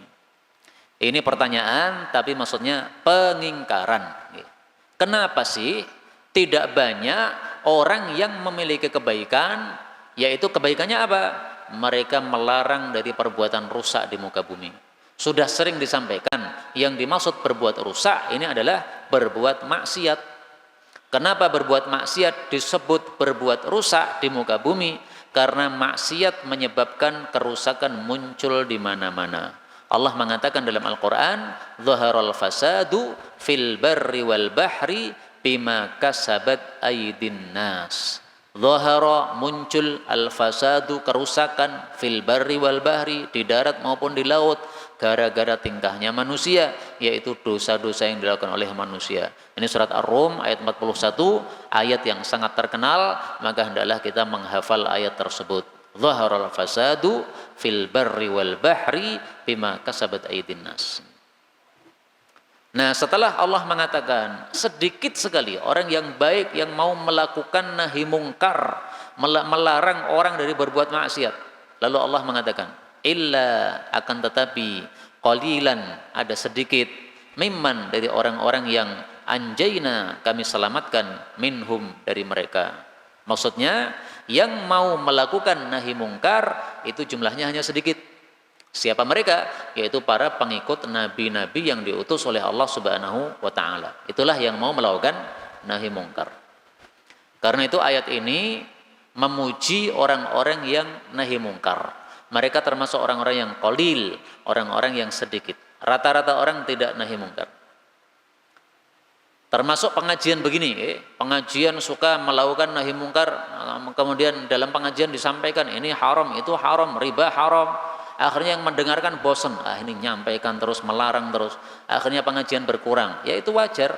Ini pertanyaan tapi maksudnya pengingkaran. Kenapa sih tidak banyak orang yang memiliki kebaikan, yaitu kebaikannya apa? Mereka melarang dari perbuatan rusak di muka bumi. Sudah sering disampaikan, yang dimaksud berbuat rusak ini adalah berbuat maksiat. Kenapa berbuat maksiat disebut berbuat rusak di muka bumi? Karena maksiat menyebabkan kerusakan muncul di mana-mana. Allah mengatakan dalam Al-Quran, "Dhaharal fasadu fil barri wal bahri bima kasabat aydin nas." Dhahara, muncul, al-fasadu, kerusakan, fil barri wal bahri, di darat maupun di laut, gara-gara tingkahnya manusia, yaitu dosa-dosa yang dilakukan oleh manusia. Ini surat Ar-Rum ayat 41, ayat yang sangat terkenal, maka hendaklah kita menghafal ayat tersebut. Dhaharal fasadu fil barri wal bahri bima kasabat aydin nas. Nah, setelah Allah mengatakan sedikit sekali orang yang baik yang mau melakukan nahi mungkar, melarang orang dari berbuat maksiat. Lalu Allah mengatakan, illa, akan tetapi, qalilan, ada sedikit, mimman, dari orang-orang yang anjayna, kami selamatkan, minhum, dari mereka. Maksudnya yang mau melakukan nahi mungkar itu jumlahnya hanya sedikit. Siapa mereka? Yaitu para pengikut nabi-nabi yang diutus oleh Allah Subhanahu wa taala. Itulah yang mau melakukan nahi mungkar. Karena itu ayat ini memuji orang-orang yang nahi mungkar. Mereka termasuk orang-orang yang qalil, orang-orang yang sedikit. Rata-rata orang tidak nahi mungkar. Termasuk pengajian begini, pengajian suka melakukan nahi mungkar, kemudian dalam pengajian disampaikan ini haram, itu haram, riba haram. Akhirnya yang mendengarkan bosan, ini nyampaikan terus, melarang terus. Akhirnya pengajian berkurang. Ya itu wajar.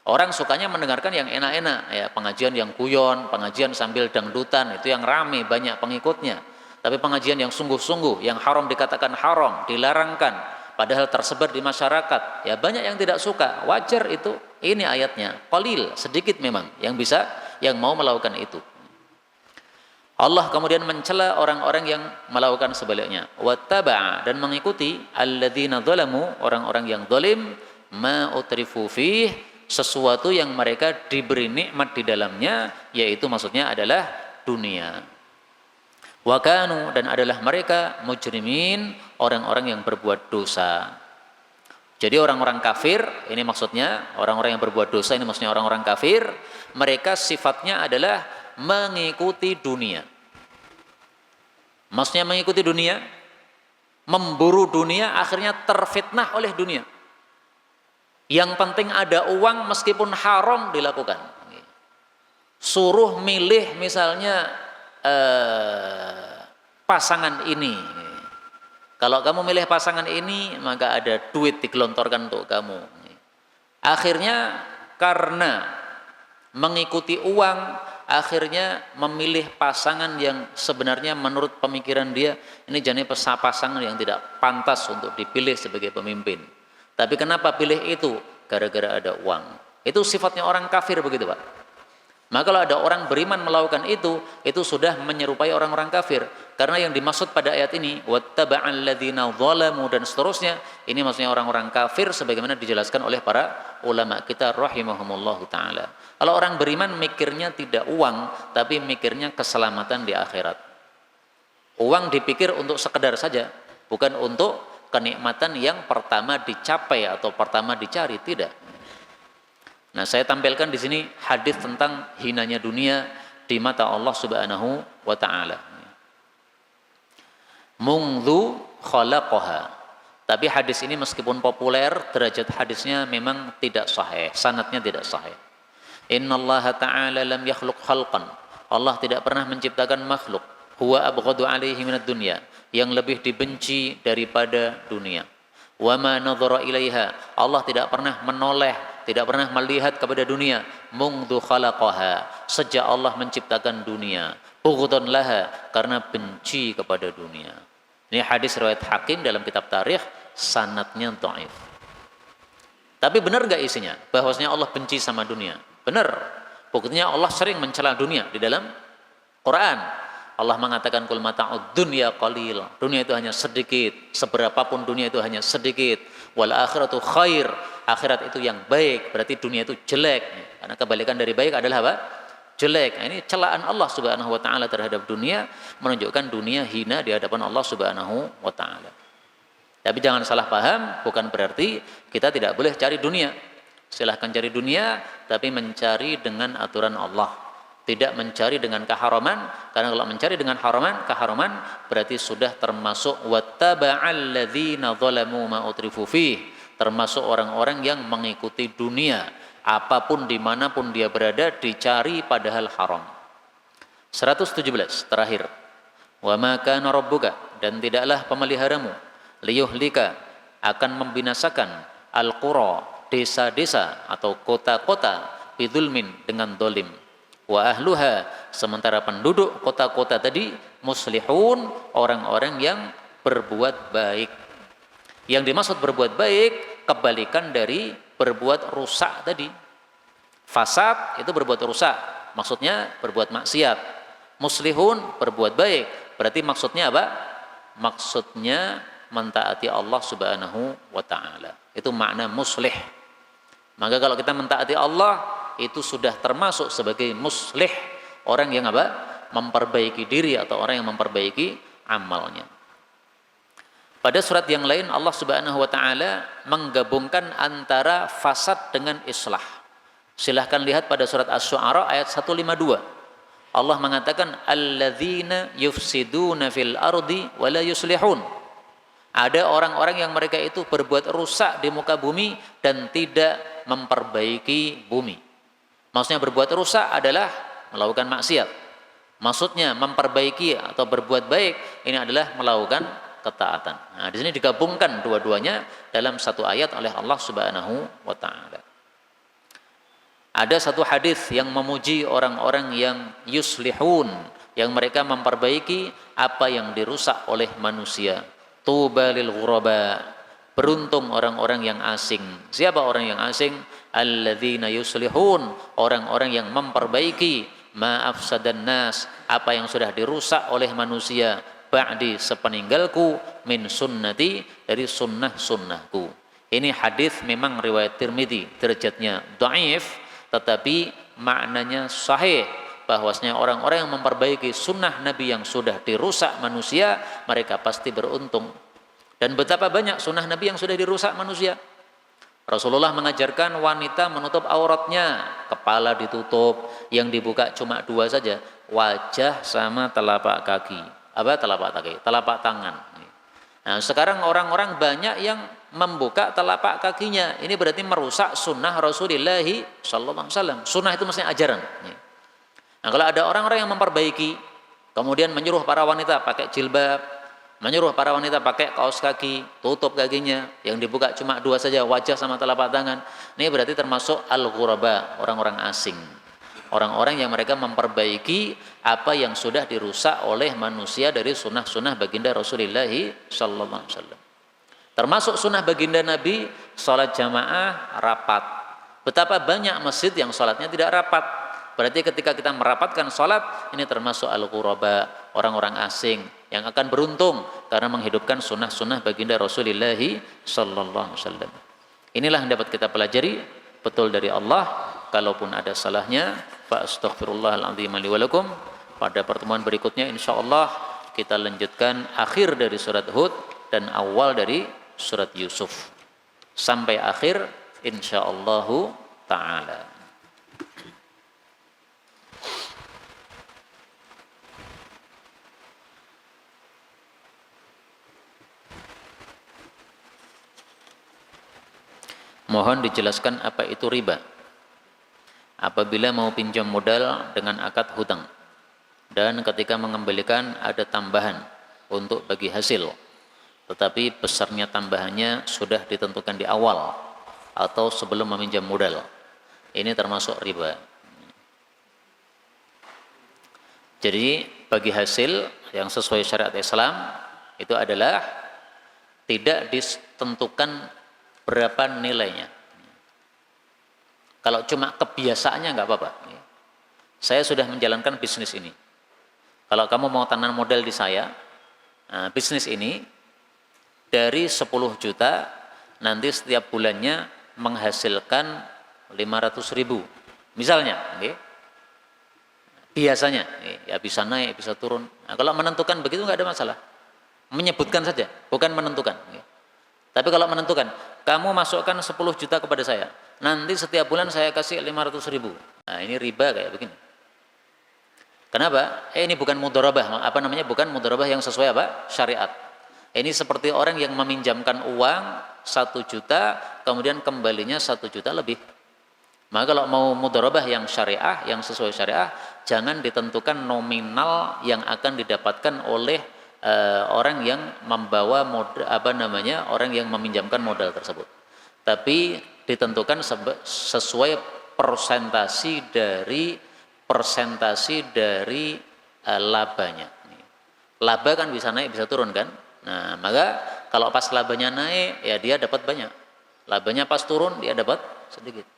Orang sukanya mendengarkan yang enak-enak, ya pengajian yang guyon, pengajian sambil dangdutan, itu yang rame, banyak pengikutnya. Tapi pengajian yang sungguh-sungguh, yang haram dikatakan haram, dilarangkan, padahal tersebar di masyarakat, ya banyak yang tidak suka. Wajar itu. Ini ayatnya, qalil, sedikit memang yang bisa, yang mau melakukan itu. Allah kemudian mencela orang-orang yang melakukan sebaliknya. Wattaba'a, dan mengikuti alladzina dzalamu, orang-orang yang zalim, ma utrifu fih, sesuatu yang mereka diberi nikmat di dalamnya, yaitu maksudnya adalah dunia. Wa kanu, dan adalah mereka mujrimin, orang-orang yang berbuat dosa. Jadi orang-orang kafir, ini maksudnya orang-orang yang berbuat dosa, ini maksudnya orang-orang kafir, mereka sifatnya adalah mengikuti dunia. Maksudnya mengikuti dunia, memburu dunia, akhirnya terfitnah oleh dunia. Yang penting ada uang meskipun haram dilakukan. Suruh milih misalnya pasangan ini. Kalau kamu milih pasangan ini, maka ada duit digelontorkan untuk kamu. Akhirnya karena mengikuti uang, akhirnya memilih pasangan yang sebenarnya menurut pemikiran dia ini jenis pasangan yang tidak pantas untuk dipilih sebagai pemimpin. Tapi kenapa pilih itu? Gara-gara ada uang. Itu sifatnya orang kafir begitu, Pak. Maka kalau ada orang beriman melakukan itu sudah menyerupai orang-orang kafir. Karena yang dimaksud pada ayat ini, wattaba'al ladzina zalamu dan seterusnya, ini maksudnya orang-orang kafir sebagaimana dijelaskan oleh para ulama kita rahimahumullahu taala. Kalau orang beriman mikirnya tidak uang, tapi mikirnya keselamatan di akhirat. Uang dipikir untuk sekedar saja, bukan untuk kenikmatan yang pertama dicapai atau pertama dicari, tidak. Nah, saya tampilkan di sini hadis tentang hinanya dunia di mata Allah Subhanahu wa taala. Mungdhu khalaqaha. Tapi hadis ini meskipun populer, derajat hadisnya memang tidak sahih, sanadnya tidak sahih. Innallaha ta'ala lam yakhluq khalqan. Allah tidak pernah menciptakan makhluk. Huwa abghadu alaihi minad dunya, yang lebih dibenci daripada dunia. Wa ma nadhara ilaiha. Allah tidak pernah menoleh, tidak pernah melihat kepada dunia. Mungdhu khalaqaha, sejak Allah menciptakan dunia. Bughdan laha, karena benci kepada dunia. Ini hadis riwayat Hakim dalam kitab tarikh, sanadnya dhaif. Tapi benar enggak isinya bahwasanya Allah benci sama dunia? Benar. Buktinya Allah sering mencela dunia di dalam Quran. Allah mengatakan kul mata'ud dunya qalil. Dunia itu hanya sedikit, seberapapun dunia itu hanya sedikit. Wal akhiratu khair. Akhirat itu yang baik, berarti dunia itu jelek. Karena kebalikan dari baik adalah apa? Jelek. Nah, ini celaan Allah Subhanahu wa taala terhadap dunia, menunjukkan dunia hina di hadapan Allah Subhanahu wa taala. Tapi jangan salah paham, bukan berarti kita tidak boleh cari dunia. Silahkan cari dunia, tapi mencari dengan aturan Allah. Tidak mencari dengan keharaman, karena kalau mencari dengan keharuman berarti sudah termasuk wattaba'al ladzina zalamu ma utrifu fih, termasuk orang-orang yang mengikuti dunia, apapun dimanapun dia berada dicari padahal haram. 117 terakhir. Wa ma kana rabbuka, dan tidaklah pemeliharamu, liyuhlika, akan membinasakan al-qura, desa-desa atau kota-kota, bidzulmin, dengan dolim. Wa ahluha, sementara penduduk kota-kota tadi muslihun, orang-orang yang berbuat baik. Yang dimaksud berbuat baik kebalikan dari berbuat rusak tadi. Fasad itu berbuat rusak, maksudnya berbuat maksiat. Muslihun berbuat baik, berarti maksudnya apa? Maksudnya mentaati Allah Subhanahu wa taala. Itu makna muslih. Maka kalau kita mentaati Allah, itu sudah termasuk sebagai muslih, orang yang apa? Memperbaiki diri atau orang yang memperbaiki amalnya. Pada surat yang lain Allah Subhanahu wa taala menggabungkan antara fasad dengan islah. Silahkan lihat pada surat Asy-Syu'ara ayat 152. Allah mengatakan alladzina yufsiduna fil ardi wa la yuslihun. Ada orang-orang yang mereka itu berbuat rusak di muka bumi dan tidak memperbaiki bumi. Maksudnya berbuat rusak adalah melakukan maksiat. Maksudnya memperbaiki atau berbuat baik ini adalah melakukan ketaatan. Nah, di sini digabungkan dua-duanya dalam satu ayat oleh Allah Subhanahu wa taala. Ada satu hadis yang memuji orang-orang yang yuslihun, yang mereka memperbaiki apa yang dirusak oleh manusia. Tuba lil ghuraba, beruntung orang-orang yang asing. Siapa orang yang asing? Alladzina yuslihun, orang-orang yang memperbaiki ma afsadan nas, apa yang sudah dirusak oleh manusia, ba'di, sepeninggalku, min sunnati, dari sunnah-sunnahku. Ini hadis memang riwayat Tirmidzi, derajatnya dhaif, tetapi maknanya sahih, bahwasanya orang-orang yang memperbaiki sunnah Nabi yang sudah dirusak manusia, mereka pasti beruntung. Dan betapa banyak sunnah Nabi yang sudah dirusak manusia. Rasulullah mengajarkan wanita menutup auratnya, kepala ditutup, yang dibuka cuma dua saja, wajah sama telapak kaki. Apa telapak kaki? Telapak tangan. Nah, sekarang orang-orang banyak yang membuka telapak kakinya. Ini berarti merusak sunnah Rasulullah sallallahu alaihi wasallam. Sunnah itu maksudnya ajaran. Nah, kalau ada orang-orang yang memperbaiki, kemudian menyuruh para wanita pakai jilbab, menyuruh para wanita pakai kaos kaki, tutup kakinya, yang dibuka cuma dua saja, wajah sama telapak tangan. Ini berarti termasuk al-ghuraba, orang-orang asing. Orang-orang yang mereka memperbaiki apa yang sudah dirusak oleh manusia dari sunnah-sunnah baginda Rasulullah sallallahu alaihi wasallam. Termasuk sunnah baginda Nabi, salat jamaah rapat. Betapa banyak masjid yang salatnya tidak rapat. Berarti ketika kita merapatkan sholat, ini termasuk al-ghuraba, orang-orang asing yang akan beruntung karena menghidupkan sunnah-sunnah baginda Rasulullah sallallahu alaihi wasallam. Inilah yang dapat kita pelajari betul dari Allah. Kalaupun ada salahnya, fa astaghfirullahal azim li wa lakum. Pada pertemuan berikutnya insyaallah kita lanjutkan akhir dari surat Hud dan awal dari surat Yusuf sampai akhir insyaallah taala. Mohon dijelaskan apa itu riba. Apabila mau pinjam modal dengan akad hutang dan ketika mengembalikan ada tambahan untuk bagi hasil, tetapi besarnya tambahannya sudah ditentukan di awal atau sebelum meminjam modal, ini termasuk riba. Jadi bagi hasil yang sesuai syariat Islam itu adalah tidak ditentukan berapa nilainya. Kalau cuma kebiasaannya nggak apa-apa. Saya sudah menjalankan bisnis ini. Kalau kamu mau tanam modal di saya, bisnis ini dari 10 juta nanti setiap bulannya menghasilkan 500.000. Misalnya, biasanya ya bisa naik, bisa turun. Nah, kalau menentukan begitu nggak ada masalah. Menyebutkan saja, bukan menentukan. Tapi kalau menentukan, kamu masukkan 10 juta kepada saya, nanti setiap bulan saya kasih 500.000. Nah, ini riba kayak begini. Kenapa? Ini bukan mudharabah, bukan mudharabah yang sesuai syariat. Ini seperti orang yang meminjamkan uang 1 juta, kemudian kembalinya 1 juta lebih. Maka kalau mau mudharabah yang syariah, yang sesuai syariah, jangan ditentukan nominal yang akan didapatkan oleh orang yang membawa modal, orang yang meminjamkan modal tersebut. Tapi ditentukan sesuai persentasi dari labanya. Laba kan bisa naik bisa turun kan. Nah, maka kalau pas labanya naik ya dia dapat banyak. Labanya pas turun dia dapat sedikit.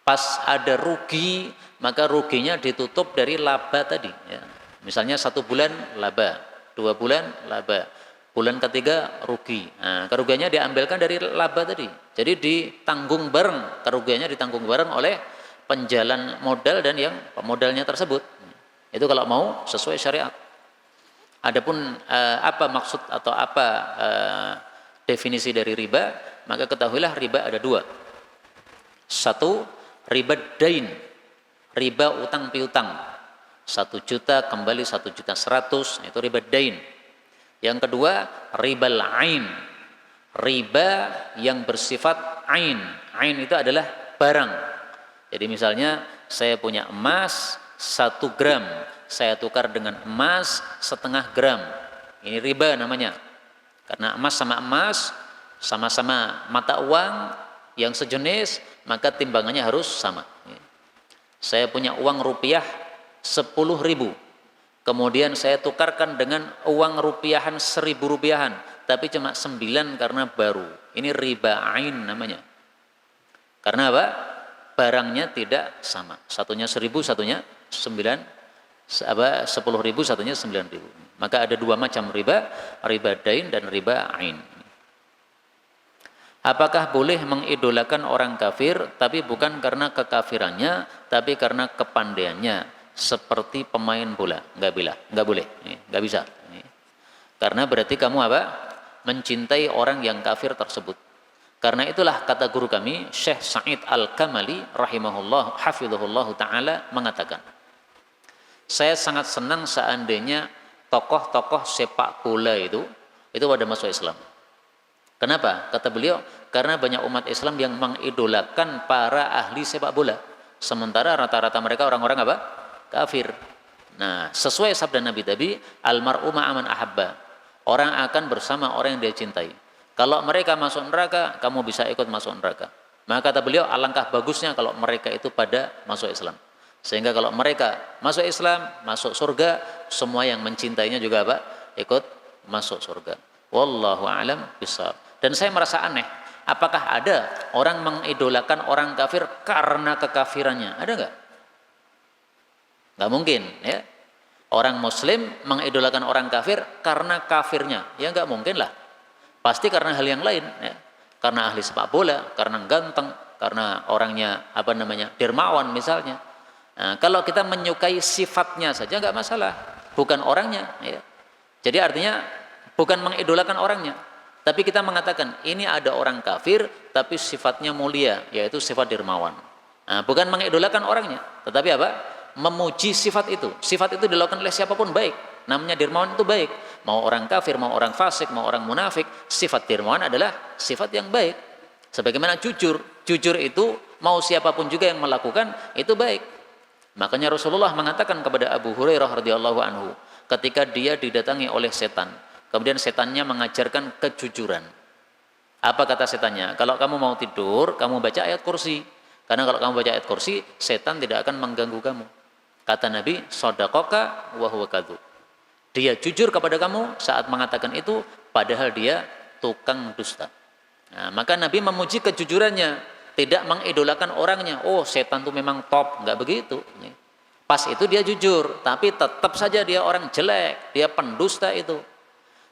Pas ada rugi maka ruginya ditutup dari laba tadi. Ya. Misalnya 1 bulan laba, 2 bulan laba, bulan ketiga rugi. Nah, kerugiannya diambilkan dari laba tadi. Jadi ditanggung bareng, kerugiannya ditanggung bareng oleh penjalan modal dan yang pemodalnya tersebut. Itu kalau mau sesuai syariat. Adapun apa maksud atau apa definisi dari riba, maka ketahuilah riba ada 2. 1, riba dain, riba utang piutang. 1 juta kembali 1.100.000, itu riba dain. Yang kedua, ribal ain, riba yang bersifat ain. Ain itu adalah barang. Jadi misalnya saya punya emas 1 gram, saya tukar dengan emas 0,5 gram. Ini riba namanya. Karena emas sama emas sama-sama mata uang yang sejenis, maka timbangannya harus sama. Saya punya uang rupiah 10.000, kemudian saya tukarkan dengan uang rupiahan 1.000 rupiahan, tapi cuma 9 karena baru. Ini riba ain namanya. Karena apa? Barangnya tidak sama. Satunya 1.000, satunya 10.000, satunya 9.000. Maka ada 2 macam riba, riba dain dan riba ain. Apakah boleh mengidolakan orang kafir tapi bukan karena kekafirannya, tapi karena kepandaiannya? Seperti pemain bola, nggak boleh, nggak bisa. Karena berarti kamu mencintai orang yang kafir tersebut. Karena itulah kata guru kami Syekh Sa'id Al-Kamali rahimahullah hafizahullah taala mengatakan, saya sangat senang seandainya tokoh-tokoh sepak bola itu pada masuk Islam. Kenapa? Kata beliau, karena banyak umat Islam yang mengidolakan para ahli sepak bola, sementara rata-rata mereka orang-orang kafir. Nah, sesuai sabda Nabi tadi, almar'u ma'aman ahabba, orang akan bersama orang yang dia cintai. Kalau mereka masuk neraka, kamu bisa ikut masuk neraka. Maka kata beliau, alangkah bagusnya kalau mereka itu pada masuk Islam. Sehingga kalau mereka masuk Islam, masuk surga, semua yang mencintainya juga ikut masuk surga. Wallahu a'lam bishawab. Dan saya merasa aneh, apakah ada orang mengidolakan orang kafir karena kekafirannya? Ada enggak? Nggak mungkin, ya. Orang Muslim mengidolakan orang kafir karena kafirnya, ya nggak mungkin lah. Pasti karena hal yang lain, ya. Karena ahli sepak bola, karena ganteng, karena orangnya dermawan misalnya. Nah, kalau kita menyukai sifatnya saja nggak masalah, bukan orangnya, ya. Jadi artinya bukan mengidolakan orangnya, tapi kita mengatakan ini ada orang kafir tapi sifatnya mulia, yaitu sifat dermawan. Nah, bukan mengidolakan orangnya, tetapi apa? Memuji sifat itu. Sifat itu dilakukan oleh siapapun baik. Namanya dermawan itu baik. Mau orang kafir, mau orang fasik, mau orang munafik, sifat dermawan adalah sifat yang baik. Sebagaimana jujur. Jujur itu mau siapapun juga yang melakukan itu baik. Makanya Rasulullah mengatakan kepada Abu Hurairah radhiyallahu anhu, ketika dia didatangi oleh setan, kemudian setannya mengajarkan kejujuran. Apa kata setannya? Kalau kamu mau tidur, kamu baca ayat kursi. Karena kalau kamu baca ayat kursi, setan tidak akan mengganggu kamu. Kata Nabi, shadaqaka wa huwa kadzub. Dia jujur kepada kamu saat mengatakan itu, padahal dia tukang dusta. Nah, maka Nabi memuji kejujurannya, tidak mengidolakan orangnya. Oh, setan itu memang top, enggak begitu. Pas itu dia jujur, tapi tetap saja dia orang jelek, dia pendusta itu.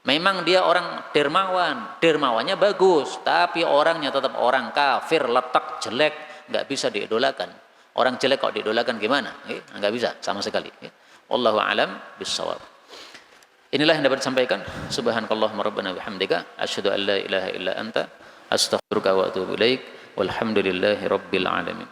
Memang dia orang dermawan, dermawannya bagus, tapi orangnya tetap orang kafir, letak jelek, enggak bisa diidolakan. Orang jelek kok diidolakan gimana? Enggak bisa sama sekali. Wallahu a'lam bissawab. Inilah yang dapat disampaikan. Subhanakallahumma rabbana bihamdika asyhadu an la ilaha illa anta astaghfiruka wa atubu ilaik. Walhamdulillahi rabbil alamin.